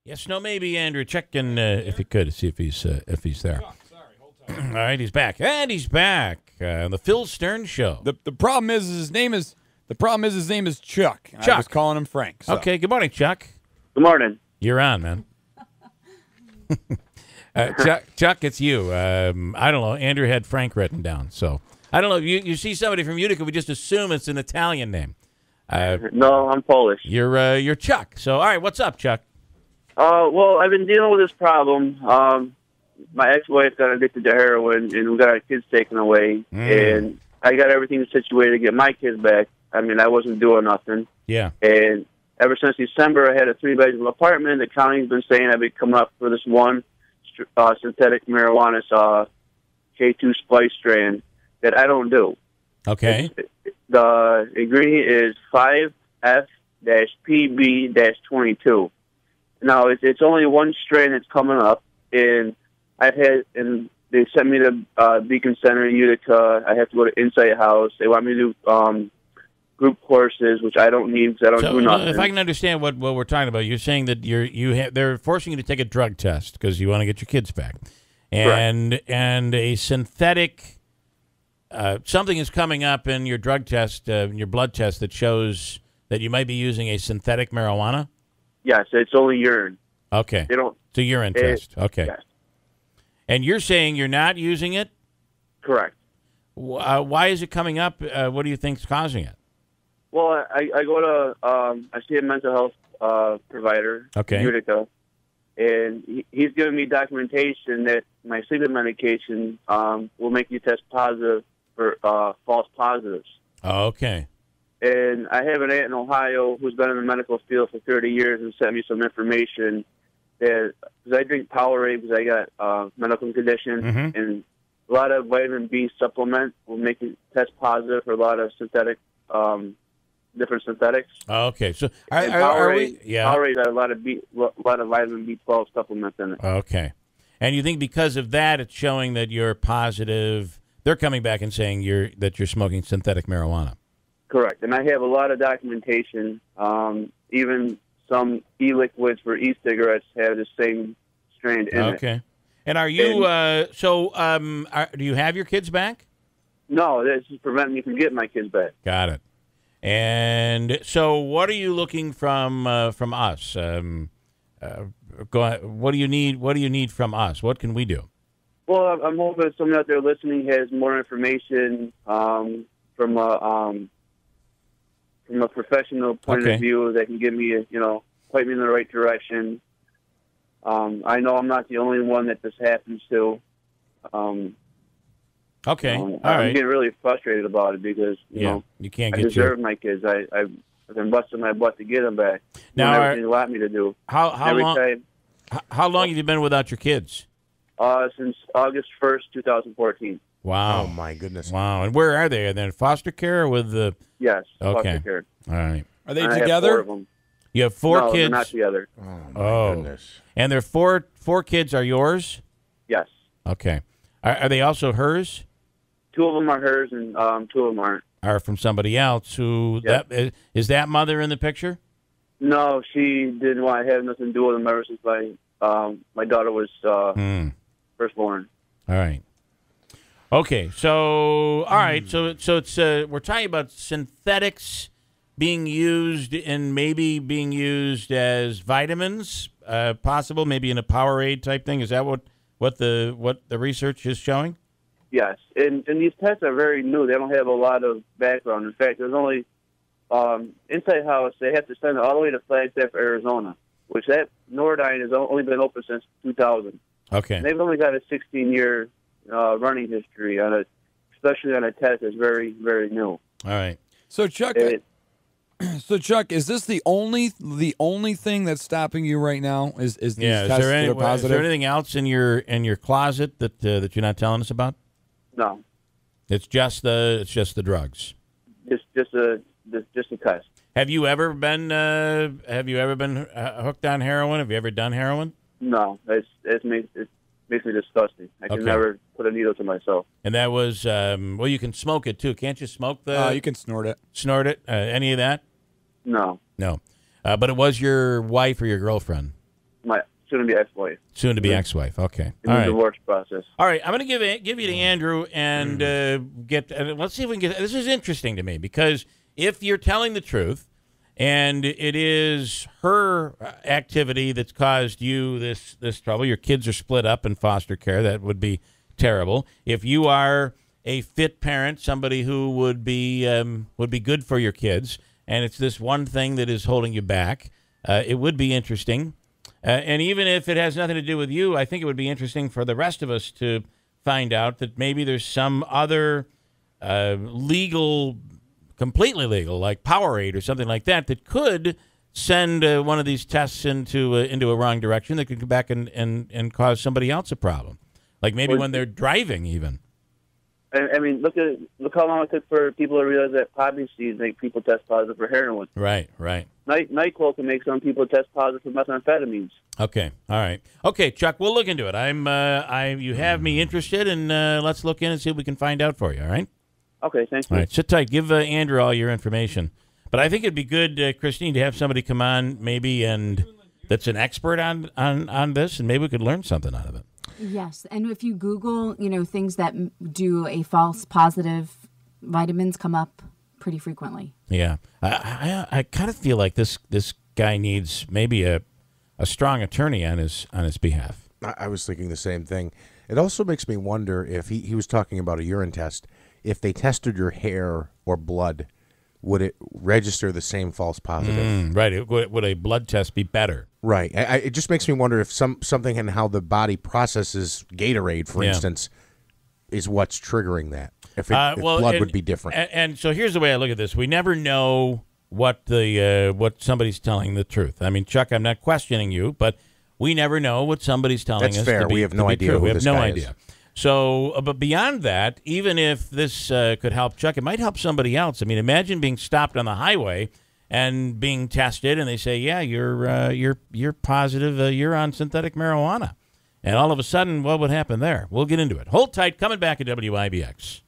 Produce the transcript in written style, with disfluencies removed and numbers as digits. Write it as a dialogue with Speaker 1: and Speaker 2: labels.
Speaker 1: Yes, no, maybe, Andrew. Check in if you could, see if he's there.
Speaker 2: Sorry, hold on.
Speaker 1: All right, he's back. And he's back. The Phil Stern Show.
Speaker 3: The problem is his name is Chuck.
Speaker 1: Chuck.
Speaker 3: I was calling him Frank. So.
Speaker 1: Okay, good morning, Chuck.
Speaker 4: Good morning.
Speaker 1: You're on, man. Chuck, it's you. I don't know. Andrew had Frank written down, so I don't know. You see somebody from Utica, we just assume it's an Italian name.
Speaker 4: No, I'm Polish.
Speaker 1: You're Chuck. So, all right, what's up, Chuck?
Speaker 4: Well, I've been dealing with this problem. My ex-wife got addicted to heroin, and we got our kids taken away. And I got everything situated to get my kids back. I mean, I wasn't doing nothing.
Speaker 1: Yeah.
Speaker 4: And ever since December, I had a 3-bedroom apartment. The county's been saying I've been coming up for this one synthetic marijuana K2 splice strand that I don't do.
Speaker 1: Okay.
Speaker 4: The ingredient is 5F-PB-22. Now, it's only one strand that's coming up, and they sent me to Beacon Center in Utica. I have to go to Insight House. They want me to do group courses, which I don't need because I don't do nothing.
Speaker 1: If I can understand what we're talking about, you're saying that they're forcing you to take a drug test because you want to get your kids back, and a synthetic something is coming up in your drug test, in your blood test that shows that you might be using a synthetic marijuana.
Speaker 4: Yes, it's only urine.
Speaker 1: Okay.
Speaker 4: They don't.
Speaker 1: It's a urine test. Okay.
Speaker 4: Yes.
Speaker 1: And you're saying you're not using it?
Speaker 4: Correct.
Speaker 1: Why is it coming up? What do you think's causing it?
Speaker 4: Well, I go to I see a mental health provider in Utica, and he's giving me documentation that my sleeping medication will make you test positive for false positives.
Speaker 1: Oh, okay.
Speaker 4: And I have an aunt in Ohio who's been in the medical field for 30 years and sent me some information that, because I drink Powerade because I got medical condition, and a lot of vitamin B supplement will make you test positive for a lot of synthetic, different synthetics.
Speaker 1: Oh, okay. So
Speaker 4: Powerade got a lot of vitamin B12 supplements in it.
Speaker 1: Okay. And you think because of that, it's showing that you're positive. They're coming back and saying that you're smoking synthetic marijuana.
Speaker 4: Correct. And I have a lot of documentation. Even some e-liquids for e-cigarettes have the same strand in it.
Speaker 1: Okay. And are you, do you have your kids back?
Speaker 4: No, this is preventing me from getting my kids back.
Speaker 1: Got it. And so what are you looking from us? Go ahead. What do you need from us? What can we do?
Speaker 4: Well, I'm hoping that someone out there listening has more information from a professional point of view that can give me, point me in the right direction. I know I'm not the only one that this happens to.
Speaker 1: Okay, all right.
Speaker 4: I'm getting really frustrated about it because
Speaker 1: you can't
Speaker 4: I
Speaker 1: get
Speaker 4: deserve my kids. I've been busting my butt to get them back.
Speaker 1: Now,
Speaker 4: everything you want me to do.
Speaker 1: How long have you been without your kids?
Speaker 4: Since August 1st, 2014.
Speaker 1: Wow.
Speaker 2: Oh, my goodness.
Speaker 1: Wow. And where are they? Are they in foster care or with the...
Speaker 4: Yes,
Speaker 1: okay.
Speaker 4: foster care.
Speaker 1: All right.
Speaker 3: Are they
Speaker 4: and
Speaker 3: together?
Speaker 4: I have 4 of them.
Speaker 1: You have 4
Speaker 4: no,
Speaker 1: kids?
Speaker 4: They're not together.
Speaker 2: Oh, my goodness.
Speaker 1: And their four kids are yours?
Speaker 4: Yes.
Speaker 1: Okay. Are they also hers?
Speaker 4: 2 of them are hers and 2 of them aren't.
Speaker 1: Are from somebody else who...
Speaker 4: Yep.
Speaker 1: Is that mother in the picture?
Speaker 4: No, she didn't want to have nothing to do with them ever since my daughter was first born.
Speaker 1: All right. Okay, so all right, so it's we're talking about synthetics being used and maybe being used as vitamins, possible, maybe in a Powerade type thing. Is that what the research is showing?
Speaker 4: Yes, and these tests are very new. They don't have a lot of background. In fact, there's only Insight House. They have to send it all the way to Flagstaff, Arizona, which that Nordine has only been open since 2000.
Speaker 1: Okay,
Speaker 4: and they've only got a 16-year running history on it, especially on a test that's very, very new.
Speaker 1: All right.
Speaker 3: So Chuck, is this the only thing that's stopping you right now? Is these tests that are positive?
Speaker 1: Is there anything else in your closet that you're not telling us about?
Speaker 4: No.
Speaker 1: It's just the drugs.
Speaker 4: Just a test.
Speaker 1: Have you ever been hooked on heroin? Have you ever done heroin?
Speaker 4: No. It makes me disgusting. I can never put a needle to myself.
Speaker 1: And that was well, you can smoke it too. Can't you smoke the?
Speaker 3: You can snort it.
Speaker 1: Snort it. Any of that?
Speaker 4: No.
Speaker 1: No. But it was your wife or your girlfriend?
Speaker 4: My soon-to-be ex-wife.
Speaker 1: Soon-to-be ex-wife. Okay.
Speaker 4: In
Speaker 1: All
Speaker 4: the
Speaker 1: right.
Speaker 4: divorce process.
Speaker 1: All right. I'm going to give you to Andrew and let's see if we can get. This is interesting to me because if you're telling the truth, and it is her activity that's caused you this trouble. Your kids are split up in foster care. That would be terrible. If you are a fit parent, somebody who would be good for your kids, and it's this one thing that is holding you back, it would be interesting. And even if it has nothing to do with you, I think it would be interesting for the rest of us to find out that maybe there's some other legal, completely legal, like Powerade or something like that, that could send one of these tests into a wrong direction that could come back and cause somebody else a problem. Like maybe when they're driving even.
Speaker 4: I mean, look how long it took for people to realize that poppy seeds make people test positive for heroin.
Speaker 1: Right.
Speaker 4: NyQuil can make some people test positive for methamphetamines.
Speaker 1: Okay, all right. Okay, Chuck, we'll look into it. You have me interested, and let's look in and see what we can find out for you, all right?
Speaker 4: Okay, thank you.
Speaker 1: All right, sit tight. Give Andrew all your information. But I think it'd be good, Christine, to have somebody come on maybe and that's an expert on this, and maybe we could learn something out of it.
Speaker 5: Yes, and if you Google, things that do a false positive, vitamins come up pretty frequently.
Speaker 1: Yeah, I kind of feel like this guy needs maybe a strong attorney on his behalf.
Speaker 2: I was thinking the same thing. It also makes me wonder if he was talking about a urine test. If they tested your hair or blood, would it register the same false positive?
Speaker 1: Right. Would a blood test be better?
Speaker 2: Right. It just makes me wonder if something in how the body processes Gatorade, for instance, is what's triggering that. If blood would be different.
Speaker 1: And so here's the way I look at this: we never know what somebody's telling the truth. I mean, Chuck, I'm not questioning you, but we never know what somebody's telling us.
Speaker 2: That's fair. We have no idea.
Speaker 1: We have no idea. So, but beyond that, even if this could help Chuck, it might help somebody else. I mean, imagine being stopped on the highway and being tested, and they say, "Yeah, you're positive. You're on synthetic marijuana," and all of a sudden, what would happen there? We'll get into it. Hold tight. Coming back at WIBX.